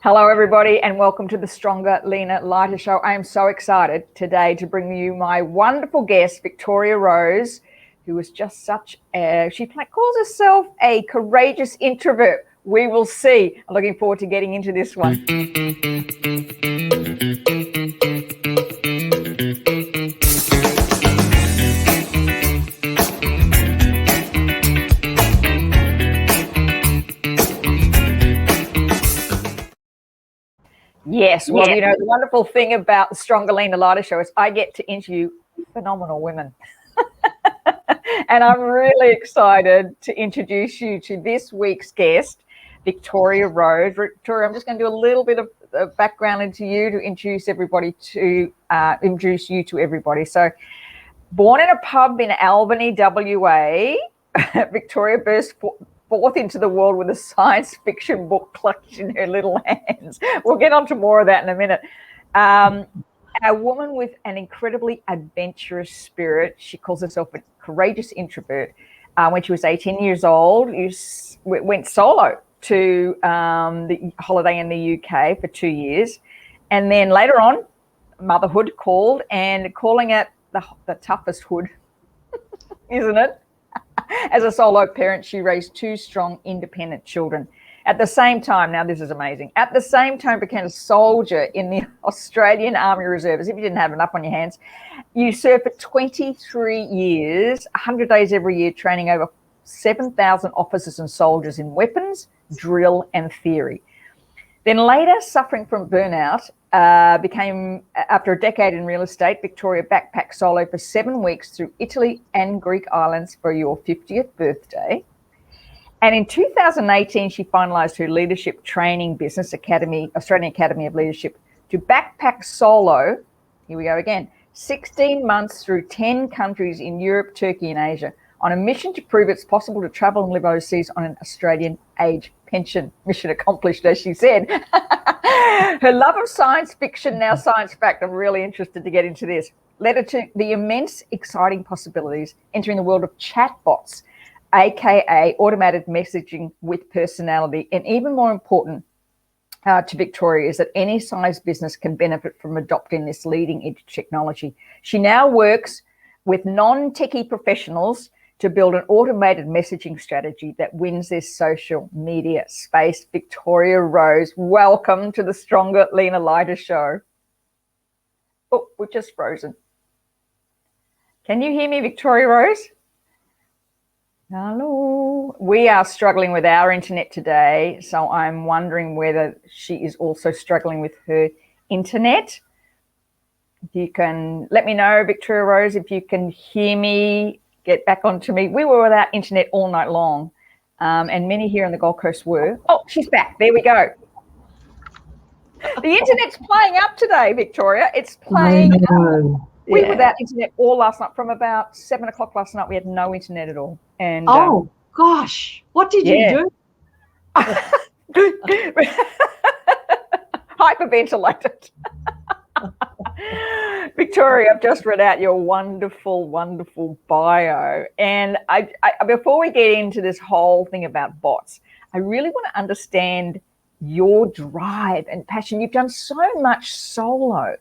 Hello, everybody, and welcome to the Stronger, Leaner, Lighter Show. I am so excited today to bring you my wonderful guest, Victoria Rose, who is just she calls herself a courageous introvert. We will see. I'm looking forward to getting into this one. Yes, well, you know, the wonderful thing about the Stronger, Leaner, Lighter Show is I get to interview phenomenal women. And I'm really excited to introduce you to this week's guest, Victoria Rose. Victoria, I'm just going to do a little bit of background into you to introduce you to everybody. So, born in a pub in Albany, WA, Victoria burst forth into the world with a science fiction book clutched in her little hands. We'll get on to more of that in a minute. A woman with an incredibly adventurous spirit. She calls herself a courageous introvert. When she was 18 years old, went solo to the holiday in the UK for 2 years. And then later on, motherhood called, and calling it the toughest hood, isn't it? As a solo parent, she raised 2 strong, independent children. At the same time, now this is amazing, at the same time became a soldier in the Australian Army Reserve. As if you didn't have enough on your hands. You served for 23 years, 100 days every year, training over 7,000 officers and soldiers in weapons, drill, and theory. Then later, suffering from burnout, after a decade in real estate, Victoria backpacked solo for 7 weeks through Italy and Greek islands for your 50th birthday. And in 2018, she finalised her leadership training business, Australian Academy of Leadership, to backpack solo, here we go again, 16 months through 10 countries in Europe, Turkey and Asia, on a mission to prove it's possible to travel and live overseas on an Australian age pension. Mission accomplished, as she said. Her love of science fiction, now science fact, I'm really interested to get into this, led her to the immense, exciting possibilities, entering the world of chatbots, aka automated messaging with personality. And even more important to Victoria is that any size business can benefit from adopting this leading edge technology. She now works with non-techie professionals to build an automated messaging strategy that wins this social media space. Victoria Rose, welcome to the Stronger, Leaner, Lighter Show. Oh, we're just frozen. Can you hear me, Victoria Rose? Hello. We are struggling with our internet today, so I'm wondering whether she is also struggling with her internet. If you can let me know, Victoria Rose, if you can hear me, get back onto me. We were without internet all night long, and many here on the Gold Coast were. Oh, she's back. There we go. The internet's playing up today, Victoria. It's playing up. We were without internet all last night. From about 7 o'clock last night, we had no internet at all. And gosh, what did you do? Hyperventilated. Victoria, I've just read out your wonderful, wonderful bio. And I before we get into this whole thing about bots, I really want to understand your drive and passion. You've done so much solo.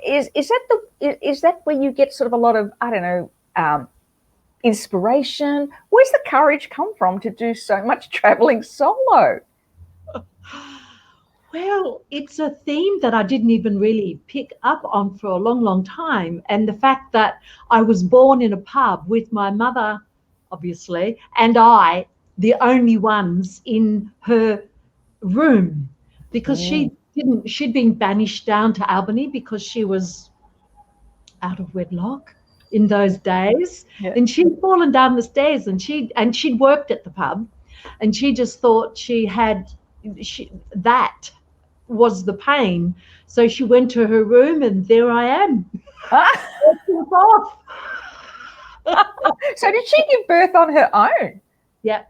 Is that where you get sort of a lot of, I don't know, inspiration? Where's the courage come from to do so much traveling solo? Well, it's a theme that I didn't even really pick up on for a long, long time. And the fact that I was born in a pub with my mother, obviously, and I, the only ones in her room, because she'd been banished down to Albany because she was out of wedlock in those days. Yeah. And she'd fallen down the stairs, and she'd worked at the pub, and she just thought that was the pain. So she went to her room, and there I am. So did she give birth on her own? Yeah.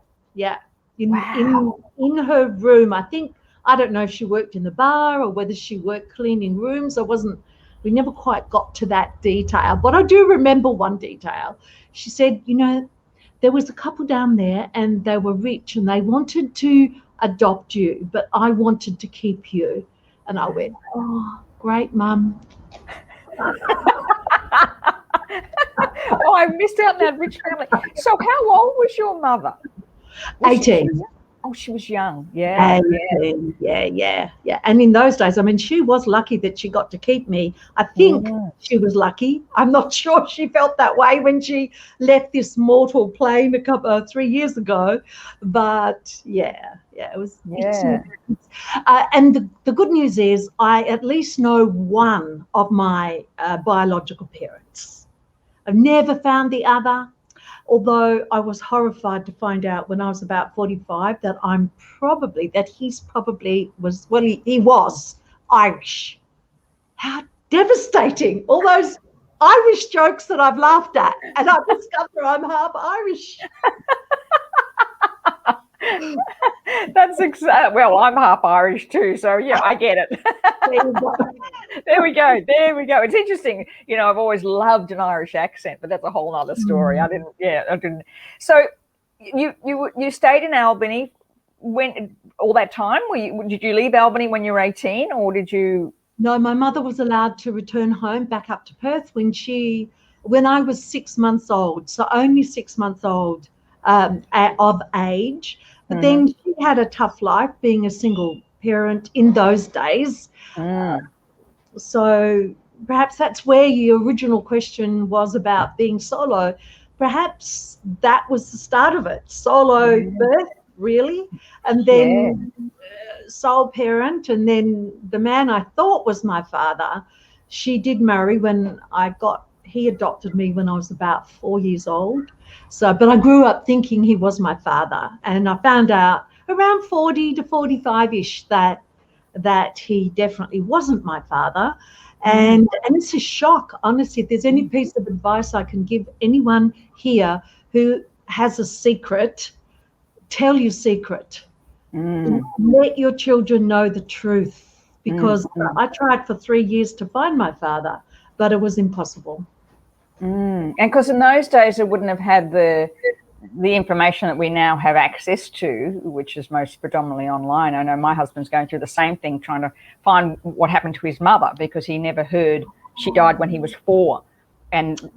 In her room. I don't know if she worked in the bar or whether she worked cleaning rooms. We never quite got to that detail, but I do remember one detail. She said, there was a couple down there and they were rich and they wanted to adopt you, but I wanted to keep you. And I went, oh, great, Mum. Oh, I missed out on that rich family. So how old was your mother? 18. She was young. Yeah. 18. Yeah. And in those days, I mean, she was lucky that she got to keep me. I think she was lucky. I'm not sure she felt that way when she left this mortal plane 3 years ago. But it was. Yeah. And the good news is I at least know one of my biological parents. I've never found the other. Although I was horrified to find out when I was about 45 that he was Irish. How devastating. All those Irish jokes that I've laughed at, and I discover I'm half Irish. That's exactly. Well, I'm half Irish too, so yeah, I get it. There we go. It's interesting. I've always loved an Irish accent, but that's a whole other story. I didn't. So, you stayed in Albany when all that time? Did you leave Albany when you were 18, or did you? No, my mother was allowed to return home back up to Perth when I was 6 months old. So only 6 months old of age. But then she had a tough life being a single parent in those days. So perhaps that's where your original question was about being solo. Perhaps that was the start of it. Solo birth, really. And then sole parent. And then the man I thought was my father, she did marry when he adopted me when I was about 4 years old. But I grew up thinking he was my father, and I found out around 40 to 45-ish that he definitely wasn't my father. And it's a shock, honestly. If there's any piece of advice I can give anyone here who has a secret, tell your secret. Let your children know the truth, because I tried for 3 years to find my father, but it was impossible. And because in those days it wouldn't have had the information that we now have access to, which is most predominantly online. I know my husband's going through the same thing, trying to find what happened to his mother, because he never heard she died when he was 4, and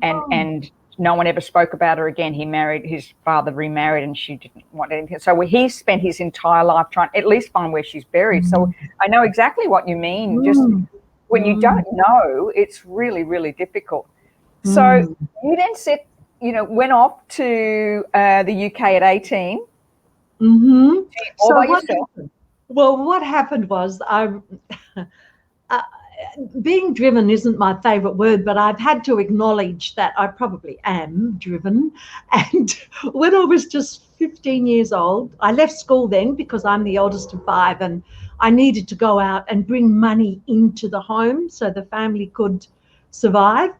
no one ever spoke about her again. His father remarried, and she didn't want anything. So he spent his entire life trying to at least find where she's buried. So I know exactly what you mean. Just when you don't know, it's really, really difficult. So you then went off to the UK at 18. All by yourself. What happened was being driven isn't my favourite word, but I've had to acknowledge that I probably am driven. And when I was just 15 years old, I left school then because I'm the oldest of 5, and I needed to go out and bring money into the home so the family could survive.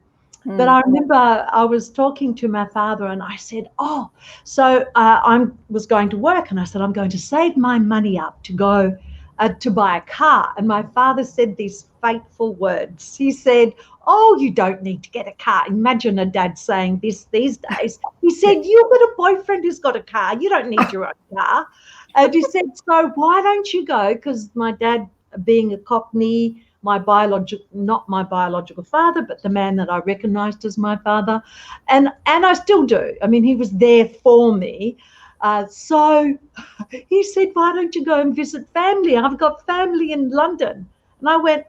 But I remember I was talking to my father, and I said, I was going to work, and I said, I'm going to save my money up to go to buy a car. And my father said these fateful words. He said, oh, you don't need to get a car. Imagine a dad saying this these days. He said, you've got a boyfriend who's got a car. You don't need your own car. And he said, so why don't you go? Because my dad, being a Cockney, not my biological father, but the man that I recognised as my father, and I still do. I mean, he was there for me. So he said, why don't you go and visit family? I've got family in London. And I went,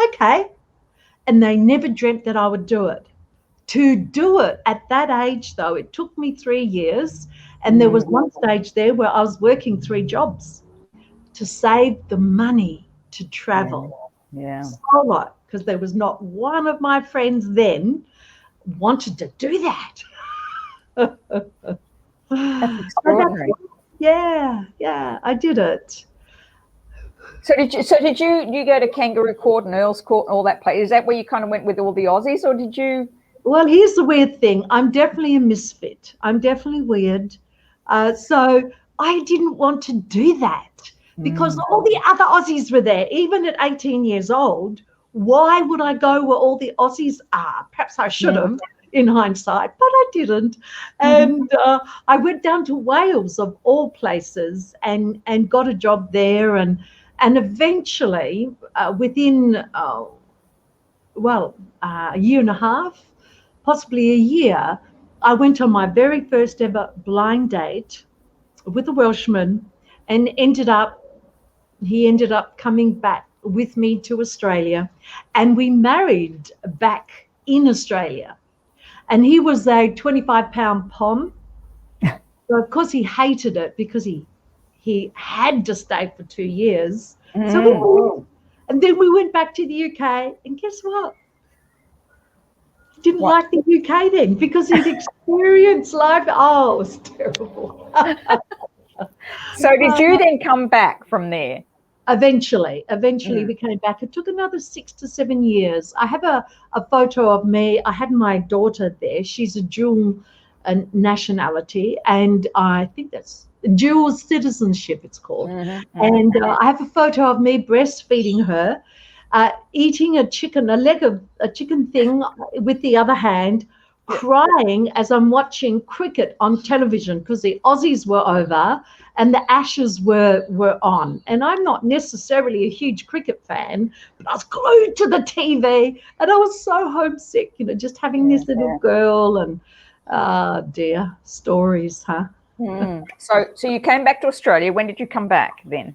okay. And they never dreamt that I would do it. To do it at that age, though, it took me 3 years. And there was one stage there where I was working 3 jobs to save the money to travel. Solo, because there was not one of my friends then wanted to do that. That's extraordinary. I did it. So did you go to Kangaroo Court and Earl's Court and all that place? Is that where you kind of went with all the Aussies, or did you? Well, here's the weird thing. I'm definitely a misfit. I'm definitely weird. So I didn't want to do that. Because all the other Aussies were there, even at 18 years old. Why would I go where all the Aussies are? Perhaps I should have, in hindsight, but I didn't. And I went down to Wales, of all places, and got a job there. And eventually, within, a year and a half, possibly a year, I went on my very first ever blind date with a Welshman, and he ended up coming back with me to Australia, and we married back in Australia. And he was a 25-pound pom. So of course he hated it because he had to stay for 2 years. And then we went back to the UK, and guess what? Didn't like the UK then, because he'd experienced life. Oh, it was terrible. So did you then come back from there? Eventually we came back. It took another 6 to 7 years. I have a photo of me. I had my daughter there. She's a dual nationality, and I think that's dual citizenship, it's called. And I have a photo of me breastfeeding her, eating a leg of a chicken thing with the other hand, crying as I'm watching cricket on television because the Aussies were over and the Ashes were on. And I'm not necessarily a huge cricket fan, but I was glued to the TV, and I was so homesick, just having this little girl. And dear, stories, huh? So you came back to Australia. When did you come back then?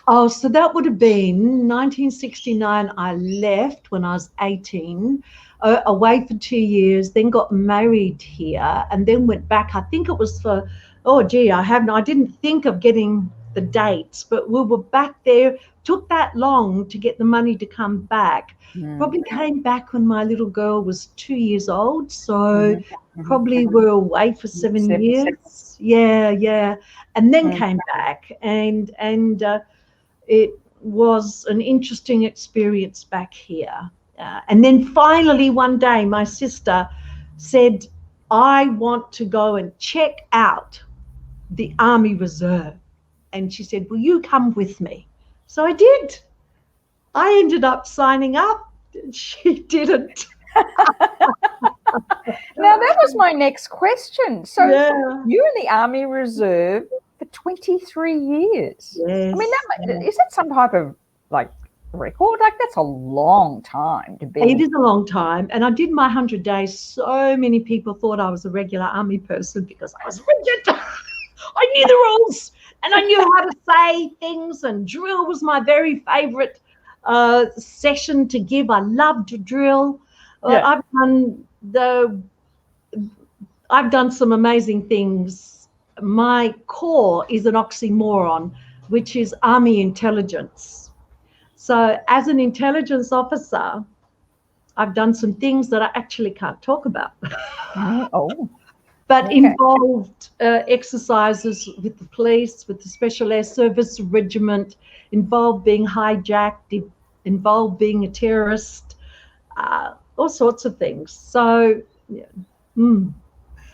Oh, so that would have been 1969. I left when I was 18, away for 2 years, then got married here, and then went back. I think it was for, I didn't think of getting the dates, but we were back there. Took that long to get the money to come back. Probably came back when my little girl was 2 years old. So probably were away for 7 years. Yeah. And then came back, and it was an interesting experience back here. And then finally one day my sister said, I want to go and check out the Army Reserve. And she said, will you come with me? So I did. I ended up signing up. She didn't. Now that was my next question. So you were in the Army Reserve for 23 years. Yes. I mean, is that some type of record? That's a long time to be. It is a long time. And I did my 100 days. So many people thought I was a regular army person because I was rigid. I knew the rules, and I knew how to say things, and drill was my very favorite session to give. I loved to drill. I've done some amazing things. My core is an oxymoron, which is army intelligence. So as an intelligence officer, I've done some things that I actually can't talk about. But involved exercises with the police, with the Special Air Service Regiment, involved being hijacked, involved being a terrorist, all sorts of things. So,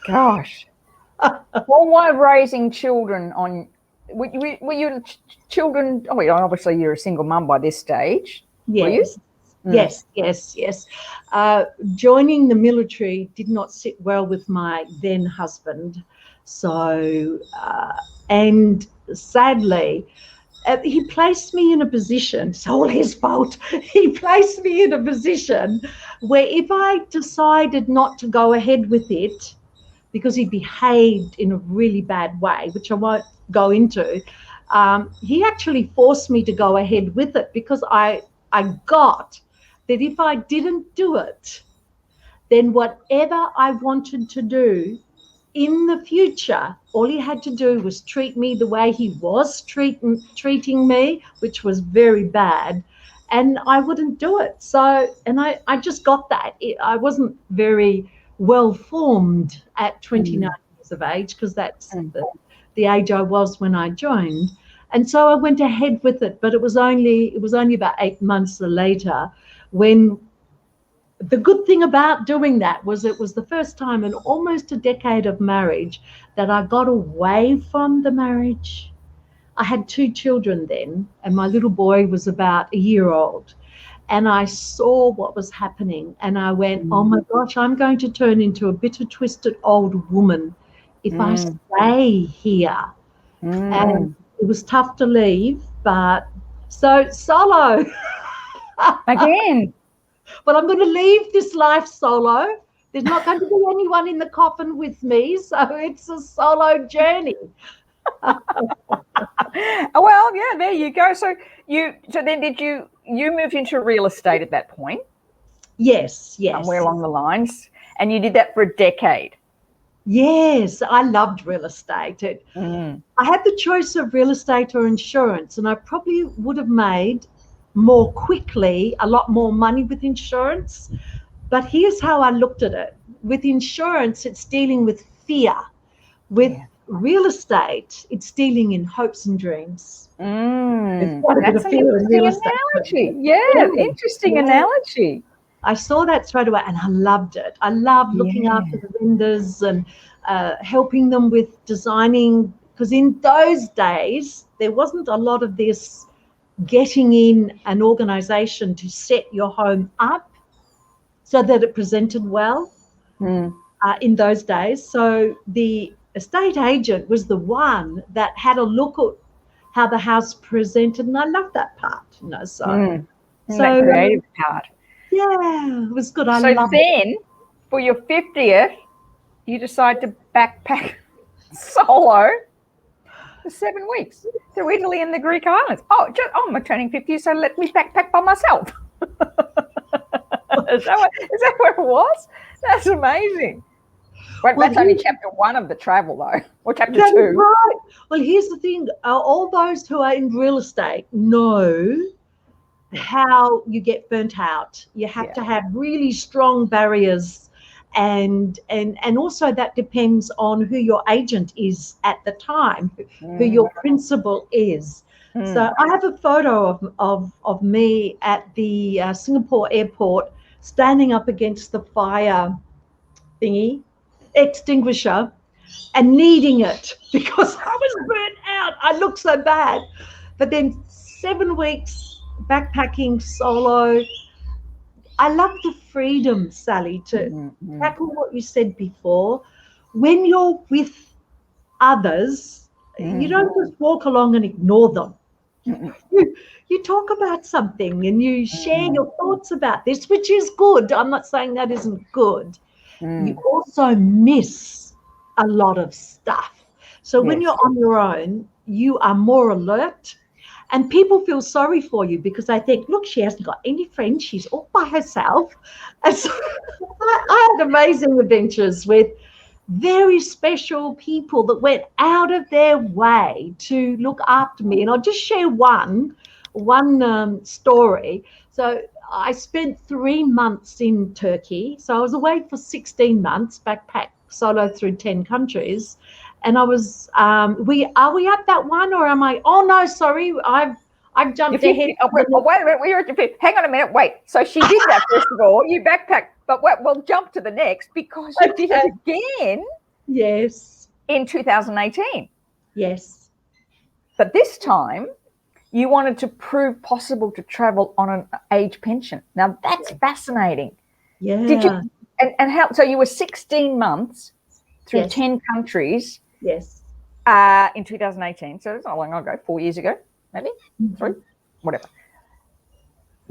Gosh. Well, why raising children on? Were you children? Oh, obviously you're a single mum by this stage. Yes. Yes. Joining the military did not sit well with my then husband. So, and sadly, he placed me in a position, it's all his fault. He placed me in a position where if I decided not to go ahead with it, because he behaved in a really bad way, which I won't go into, he actually forced me to go ahead with it, because I got that if I didn't do it, then whatever I wanted to do in the future, all he had to do was treat me the way he was treating me, which was very bad, and I wouldn't do it. So, and I just got that. I wasn't very well formed at 29 years of age, because that's the age I was when I joined. And so I went ahead with it, but it was only about 8 months later when the good thing about doing that was it was the first time in almost a decade of marriage that I got away from the marriage. I had 2 children then, and my little boy was about a year old. and I saw what was happening, and I went, oh my gosh, I'm going to turn into a bitter, twisted old woman if I stay here. And it was tough to leave, but so solo. Again. But I'm going to leave this life solo. There's not going to be anyone in the coffin with me, so it's a solo journey. Well, yeah, there you go. So then did you moved into real estate at that point? Yes. Somewhere along the lines, and you did that for a decade. Yes, I loved real estate. I had the choice of real estate or insurance, and I probably would have made more quickly a lot more money with insurance. But here's how I looked at it. With insurance, it's dealing with fear. With real estate, it's dealing in hopes and dreams. That's an interesting analogy. Interesting analogy. I saw that straight away and I loved it. I loved looking after the vendors and helping them with designing, because in those days, there wasn't a lot of this getting in an organization to set your home up so that it presented well in those days. So the estate agent was the one that had a look at how the house presented, and I loved that part, so that creative part. Yeah, it was good. I loved it. For your 50th, you decide to backpack solo for 7 weeks to Italy and the Greek islands. I'm turning 50, so let me backpack by myself. Is that what it was? That's amazing. Well, that's only chapter 1 of the travel, though, or chapter 2. Right. Well, here's the thing. All those who are in real estate know how you get burnt out. You have to have really strong barriers, and also that depends on who your agent is at the time, who your principal is. So I have a photo of me at the Singapore airport standing up against the fire extinguisher and needing it because I was burnt out. I looked so bad. But then 7 weeks backpacking solo. I love the freedom, Sally, to tackle what you said before. When you're with others, you don't just walk along and ignore them. You talk about something and you share your thoughts about this, which is good. I'm not saying that isn't good. You also miss a lot of stuff. So when you're on your own, you are more alert. And people feel sorry for you because they think, look, she hasn't got any friends. She's all by herself. And so I had amazing adventures with very special people that went out of their way to look after me. And I'll just share one story. So I spent 3 months in Turkey. So I was away for 16 months, backpack solo through 10 countries. And I was, are we at that one, or am I? Oh no, sorry, I've jumped ahead. Wait a minute, hang on a minute, wait. So she did that first of all. You backpacked, but we'll jump to the next because you did it again. Yes. In 2018. Yes. But this time, you wanted to prove possible to travel on an age pension. Now that's fascinating. Yeah. Did you? And how? So you were 16 months through 10 countries. Yes. In 2018, so it's not long ago, 4 years ago, maybe 3, whatever.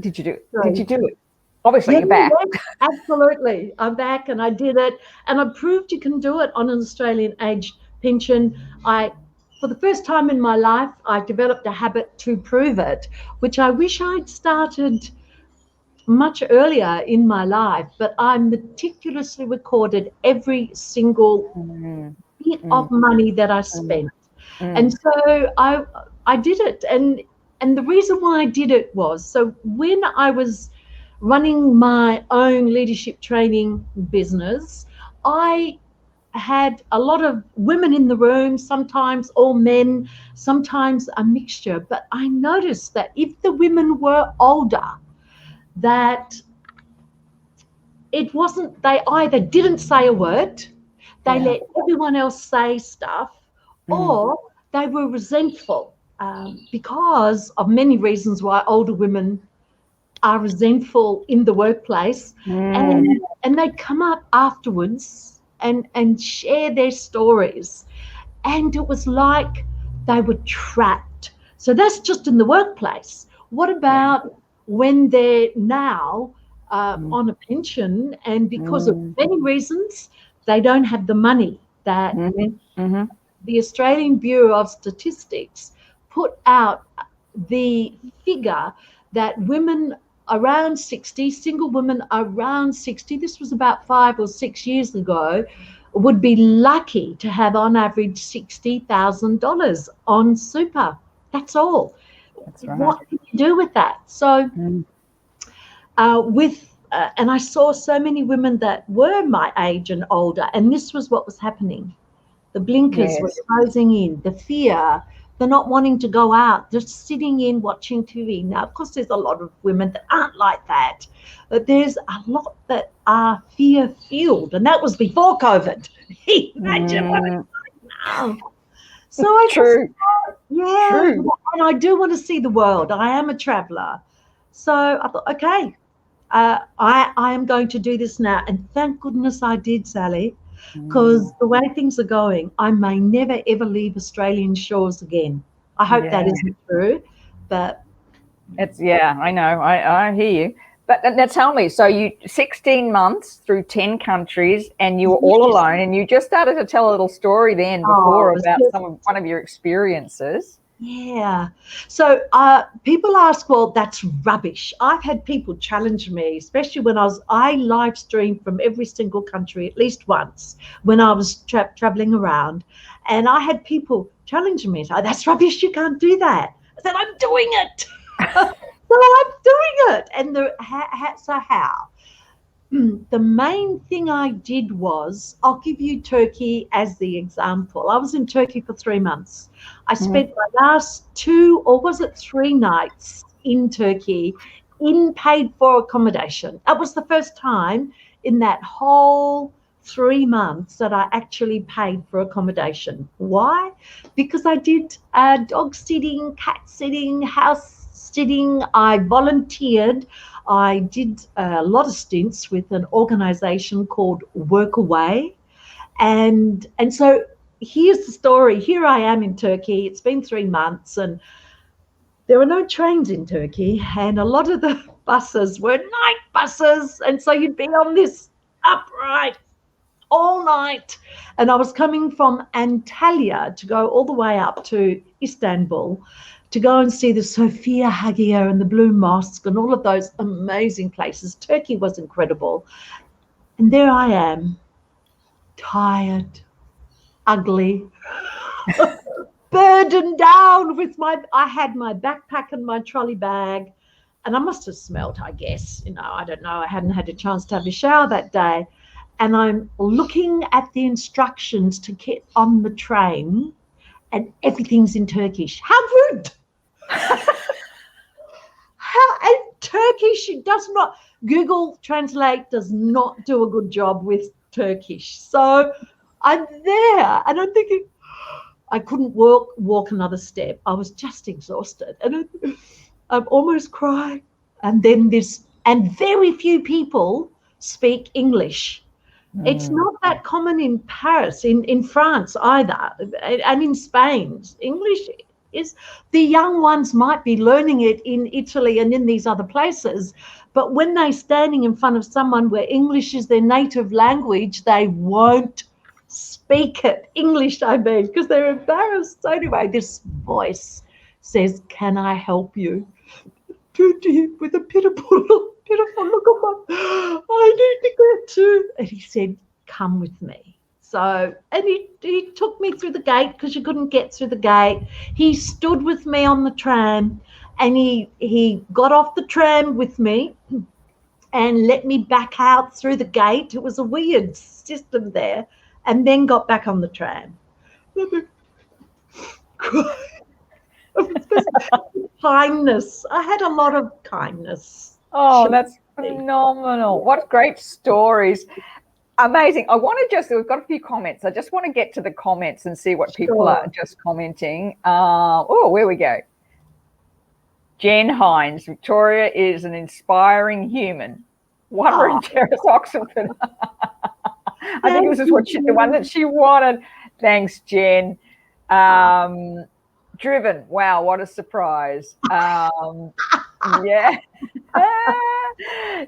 Did you do it? Did you do it? Obviously, you're back. Yes, absolutely, I'm back, and I did it, and I proved you can do it on an Australian age pension. For the first time in my life, I developed a habit to prove it, which I wish I'd started much earlier in my life, but I meticulously recorded every single bit of money that I spent. And so I did it. And the reason why I did it was, so when I was running my own leadership training business, I had a lot of women in the room, sometimes all men, sometimes a mixture. But I noticed that if the women were older, that it wasn't, they either didn't say a word, they let everyone else say stuff, or they were resentful because of many reasons why older women are resentful in the workplace, and they come up afterwards and share their stories. And it was like they were trapped. So that's just in the workplace. What about when they're now on a pension, and because of many reasons, they don't have the money that the Australian Bureau of Statistics put out the figure that women around 60, single women around 60, this was about 5 or 6 years ago, would be lucky to have on average $60,000 on super. That's all. That's right. What can you do with that? So and I saw so many women that were my age and older, and this was what was happening. The blinkers were closing in, the fear, the not wanting to go out, just sitting in watching TV. Now, of course, there's a lot of women that aren't like that, but there's a lot that are fear-fueled, and that was before COVID. Imagine what it's like now. So I True. And I do want to see the world. I am a traveller. So I thought, okay, I am going to do this now. And thank goodness I did, Sally, because the way things are going, I may never, ever leave Australian shores again. I hope that isn't true, but... It's, I know. I hear you. But now tell me, so you 16 months through 10 countries and you were all alone, and you just started to tell a little story then before about one of your experiences. Yeah. So people ask, well, that's rubbish. I've had people challenge me, especially when I live streamed from every single country at least once when I was traveling around. And I had people challenge me. Oh, that's rubbish. You can't do that. I said, I'm doing it. So I'm doing it. And so how? The main thing I did was, I'll give you Turkey as the example. I was in Turkey for 3 months. I spent my last 2 or was it 3 nights in Turkey in paid for accommodation. That was the first time in that whole 3 months that I actually paid for accommodation. Why? Because I did dog sitting, cat sitting, house sitting. I volunteered. I did a lot of stints with an organization called Workaway. And so here's the story. Here I am in Turkey. It's been 3 months and there are no trains in Turkey, and a lot of the buses were night buses. And so you'd be on this upright all night. And I was coming from Antalya to go all the way up to Istanbul to go and see the Sophia Hagia and the Blue Mosque and all of those amazing places. Turkey was incredible. And there I am, tired, ugly, burdened down with I had my backpack and my trolley bag, and I must have smelt, I guess. I don't know. I hadn't had a chance to have a shower that day. And I'm looking at the instructions to get on the train, and everything's in Turkish. How rude! And Turkish, it does not, Google Translate does not do a good job with Turkish. So I'm there and I'm thinking, I couldn't walk another step. I was just exhausted and I'm almost crying. And then very few people speak English. It's not that common in Paris, in France either, and in Spain. English is, the young ones might be learning it in Italy and in these other places, but when they're standing in front of someone where English is their native language, they won't speak it. English, I mean, because they're embarrassed. So anyway, this voice says, "Can I help you?" Turned to him with a pitiful look on I need to go too. And he said, "Come with me." So, and he took me through the gate because you couldn't get through the gate. He stood with me on the tram and he got off the tram with me and let me back out through the gate. It was a weird system there, and then got back on the tram. Kindness. I had a lot of kindness. Oh, that's phenomenal. What great stories. Amazing. We've got a few comments. I just want to get to the comments and see what people are just commenting. Where we go. Jen Hines. Victoria is an inspiring human. Wonder in Terrace, Oxford. I think this is the one that she wanted. Thanks, Jen. Driven. Wow, what a surprise. Yeah.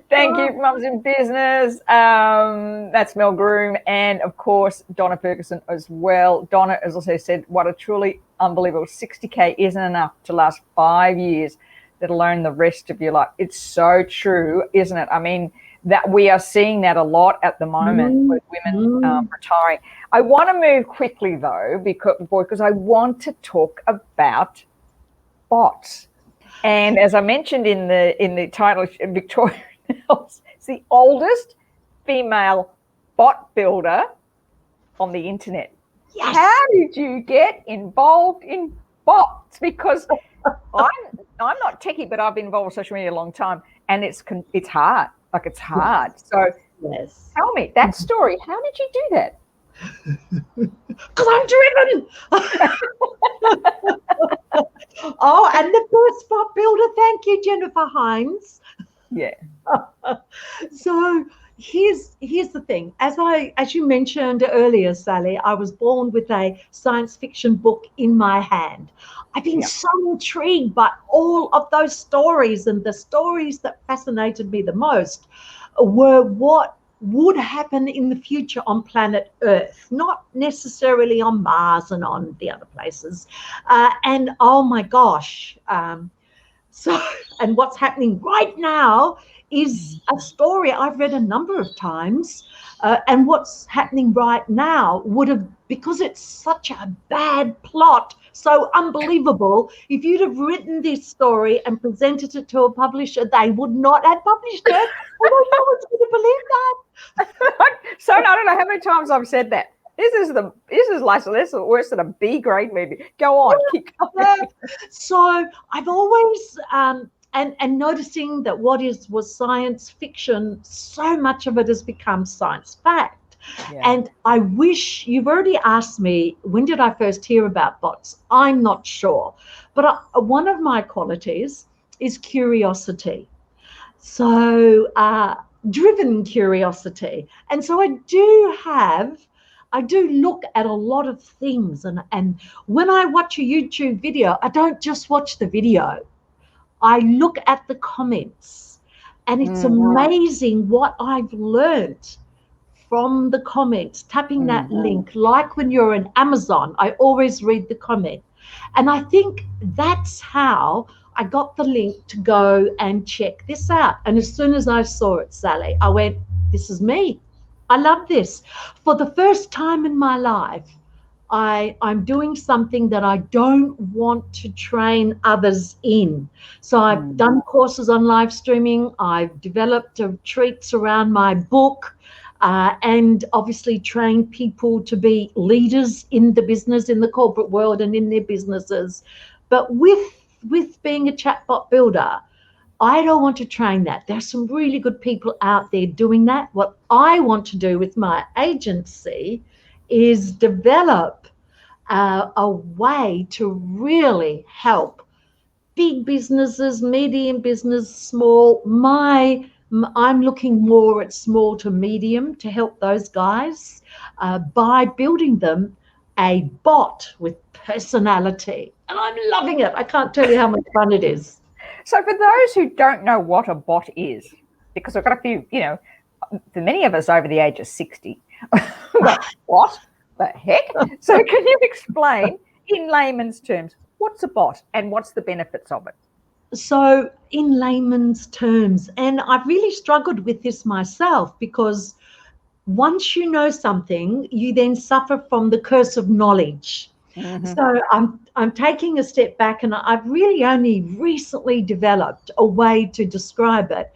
Thank you, Mums in Business. That's Mel Groom. And, of course, Donna Ferguson as well. Donna, as I said, what a truly unbelievable 60K isn't enough to last 5 years, let alone the rest of your life. It's so true, isn't it? I mean, that we are seeing that a lot at the moment with women retiring. I want to move quickly, though, because I want to talk about bots. And as I mentioned in the title, Victoria is the oldest female bot builder on the internet. Yes. How did you get involved in bots? Because I'm not techie, but I've been involved with social media a long time, and it's hard. Like, it's hard. So tell me that story. How did you do that? Because I'm driven. Oh, and the first bot builder. Thank you, Jennifer Hines. Yeah. So here's the thing. As you mentioned earlier, Sally, I was born with a science fiction book in my hand. I've been so intrigued by all of those stories, and the stories that fascinated me the most were what would happen in the future on planet Earth, not necessarily on Mars and on the other places. And oh my gosh. And what's happening right now is a story I've read a number of times. And what's happening right now would have, because it's such a bad plot, so unbelievable, if you'd have written this story and presented it to a publisher, they would not have published it. I don't know what's going to believe that. So I don't know how many times I've said that. This is worse than a B grade movie. Go on, keep going. So I've always and noticing that what was science fiction, so much of it has become science fact. Yeah. And I wish, you've already asked me, when did I first hear about bots? I'm not sure. But one of my qualities is curiosity. So driven curiosity. And so I do look at a lot of things. And when I watch a YouTube video, I don't just watch the video. I look at the comments. And it's amazing what I've learned from the comments, tapping that link. Like when you're in Amazon, I always read the comment. And I think that's how I got the link to go and check this out. And as soon as I saw it, Sally, I went, this is me. I love this. For the first time in my life, I'm doing something that I don't want to train others in. So I've done courses on live streaming. I've developed treats around my book. And obviously train people to be leaders in the business, in the corporate world and in their businesses. But with being a chatbot builder, I don't want to train that. There's some really good people out there doing that. What I want to do with my agency is develop a way to really help big businesses, medium business, small. I'm looking more at small to medium to help those guys by building them a bot with personality. And I'm loving it. I can't tell you how much fun it is. So for those who don't know what a bot is, because I've got a few, for many of us over the age of 60, what the heck? So can you explain in layman's terms, what's a bot and what's the benefits of it? So in layman's terms, and I've really struggled with this myself, because once you know something, you then suffer from the curse of knowledge. So I'm taking a step back, and I've really only recently developed a way to describe it,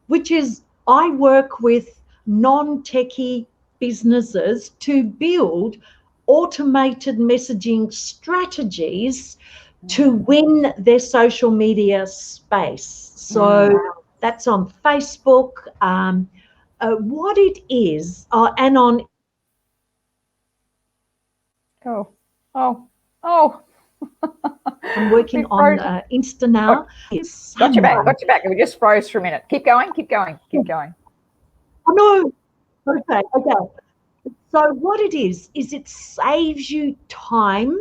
which is I work with non-techie businesses to build automated messaging strategies to win their social media space. So that's on Facebook. What it is, and on. I'm working on Insta now. Got you back. We just froze for a minute. Keep going. Oh, no. Okay. So what it is it saves you time,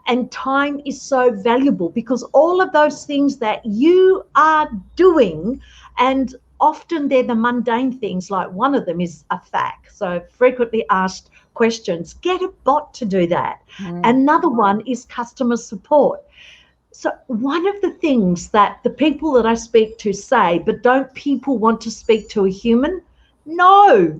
and time is so valuable because all of those things that you are doing, and often they're the mundane things, like one of them is a fact. So frequently asked questions, get a bot to do that. Another one is customer support. So one of the things that the people that I speak to say, but don't people want to speak to a human? No,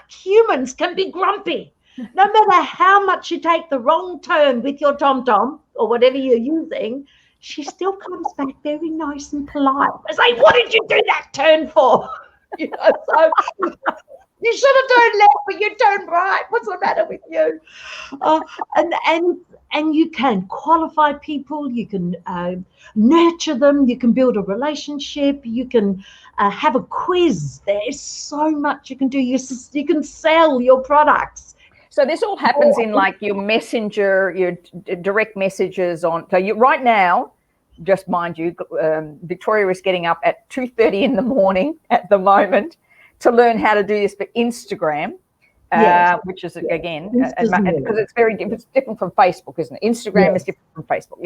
humans can be grumpy. No matter how much you take the wrong turn with your tom-tom or whatever you're using, she still comes back very nice and polite. I say, what did you do that turn for? So you should have turned left, but you turned right. What's the matter with you? And you can qualify people, you can nurture them, you can build a relationship, you can have a quiz. There is so much you can do. You can sell your products. So this all happens in like your messenger, your direct messages on. So you right now, just mind you, Victoria is getting up at 2:30 in the morning at the moment to learn how to do this for Instagram. Which is again because it's different from Facebook, isn't it? Instagram is different from Facebook.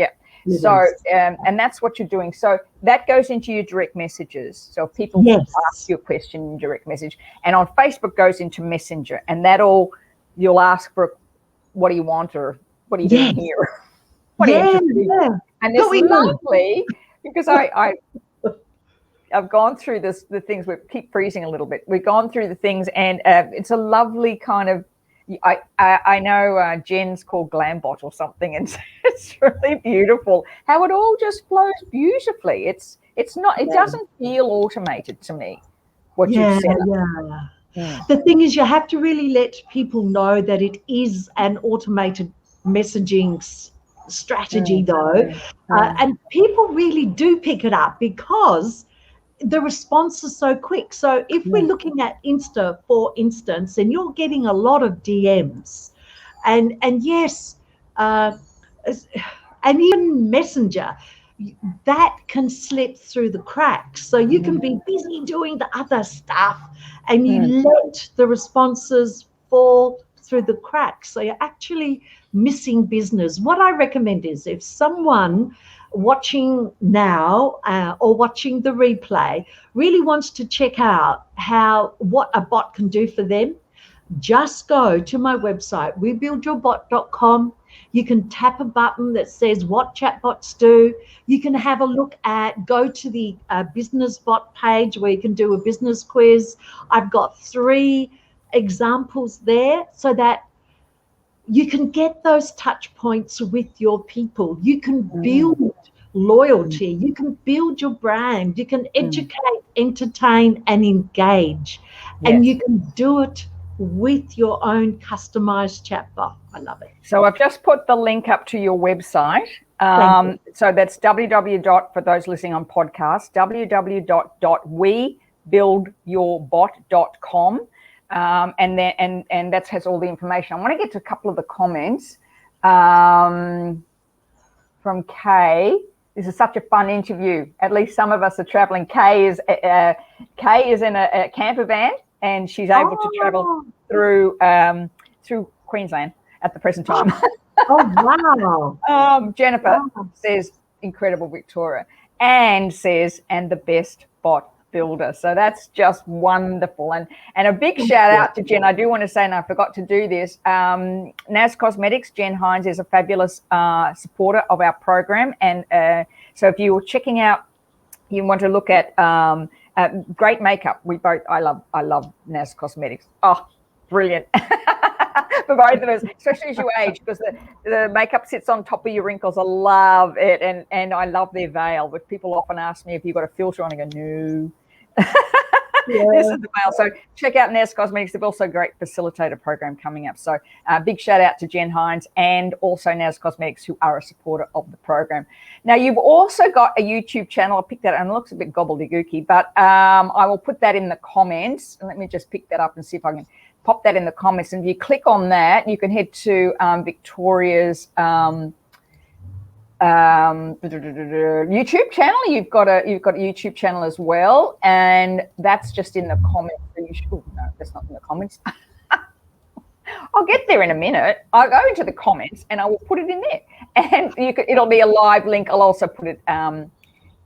So and that's what you're doing. So that goes into your direct messages. So if people ask you a question in direct message, and on Facebook goes into Messenger, and you'll ask for what do you want, or what are you doing here? What are you interested in? And it's lovely because I've gone through the things. We keep freezing a little bit. We've gone through the things, and it's a lovely kind of. I know Jen's called Glambot or something, and it's really beautiful how it all just flows beautifully. It's not. It doesn't feel automated to me. What you've said. The thing is, you have to really let people know that it is an automated messaging strategy, though, and people really do pick it up because the response is so quick. So if we're looking at Insta, for instance, and you're getting a lot of DMs, and yes, and even Messenger, that can slip through the cracks. So you can be busy doing the other stuff, and you let the responses fall through the cracks. So you're actually missing business. What I recommend is, if someone watching now or watching the replay really wants to check out what a bot can do for them, just go to my website, webuildyourbot.com. You can tap a button that says what chatbots do. You can have a look go to the business bot page where you can do a business quiz. I've got 3 examples there so that you can get those touch points with your people. You can build loyalty. You can build your brand. You can educate, entertain, and engage. And you can do it with your own customized chatbot. I love it. So I've just put the link up to your website. So that's for those listening on podcast, www.webuildyourbot.com. And that has all the information. I want to get to a couple of the comments from Kay. This is such a fun interview. At least some of us are traveling. Kay is in a camper van, and she's able to travel through Queensland at the present time. Oh, wow. Jennifer says, incredible, Victoria, and says, and the best bot builder. So that's just wonderful. And a big shout out to Jen. I do want to say, and I forgot to do this, NAS Cosmetics, Jen Hines is a fabulous supporter of our program. And so if you were checking out, you want to look at great makeup. I love NAS Cosmetics. Oh, brilliant. For both of us, especially as you age, because the makeup sits on top of your wrinkles. I love it, and I love their veil. But people often ask me if you've got a filter on. I go, no. This is the veil. So check out NAS Cosmetics. They've also a great facilitator program coming up. So big shout out to Jen Hines and also NAS Cosmetics, who are a supporter of the program. Now, you've also got a YouTube channel. I picked that up, and it looks a bit gobbledygooky, but I will put that in the comments. Let me just pick that up and see if I can pop that in the comments. And if you click on that, you can head to Victoria's YouTube channel. You've got a YouTube channel as well, and that's just in the comments. No, that's not in the comments. I'll get there in a minute. I'll go into the comments and I will put it in there, and it'll be a live link. I'll also put it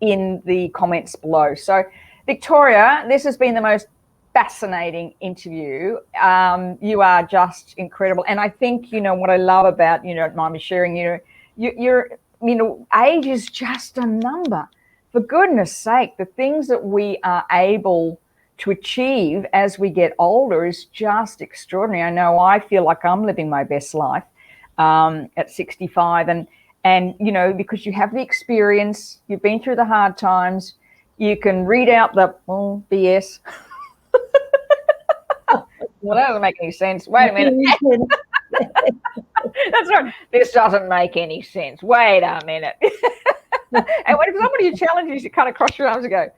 in the comments below. So, Victoria, this has been the most fascinating interview. You are just incredible, and I think what I love about don't mind me sharing. You're age is just a number. For goodness sake, the things that we are able to achieve as we get older is just extraordinary. I know I feel like I'm living my best life at 65, and because you have the experience, you've been through the hard times, you can read out the BS. Well, that doesn't make any sense. Wait a minute. That's right. This doesn't make any sense. Wait a minute. And when somebody challenges you, kind of cross your arms and go,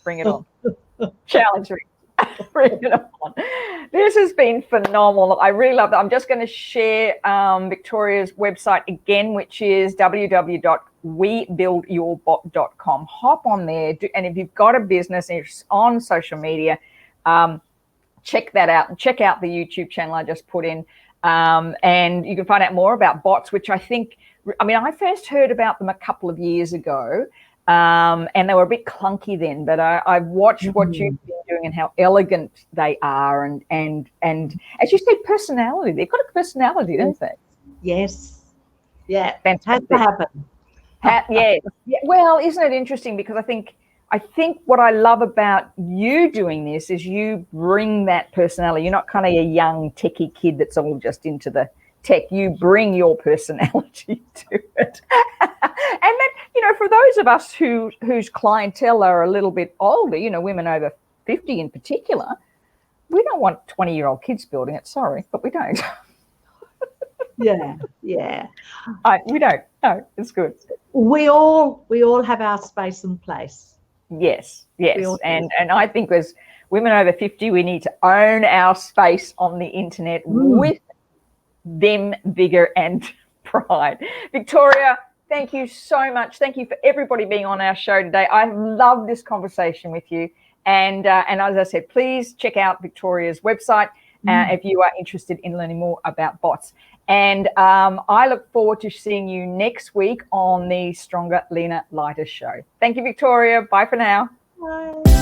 bring it on. Challenge me. Bring it on. This has been phenomenal. I really love that. I'm just going to share Victoria's website again, which is www.webuildyourbot.com. Hop on there, and if you've got a business and it's on social media, check that out, and check out the YouTube channel I just put in. And you can find out more about bots, which I first heard about them a couple of years ago, and they were a bit clunky then, but I've watched what you've been doing and how elegant they are, and as you say, personality. They've got a personality, don't they? Yes. Yeah. Fantastic. Has to happen. Yeah. Well, isn't it interesting? Because I think what I love about you doing this is you bring that personality. You're not kind of a young techie kid that's all just into the tech. You bring your personality to it. And then, for those of us whose clientele are a little bit older, women over 50 in particular, we don't want 20-year-old kids building it. Sorry, but we don't. Yeah. We don't. No, it's good. We all have our space and place. Yes. And I think as women over 50, we need to own our space on the internet with them vigor and pride. Victoria, thank you so much. Thank you for everybody being on our show today. I love this conversation with you. And as I said, please check out Victoria's website if you are interested in learning more about bots. And I look forward to seeing you next week on the Stronger, Leaner, Lighter show. Thank you, Victoria. Bye for now. Bye.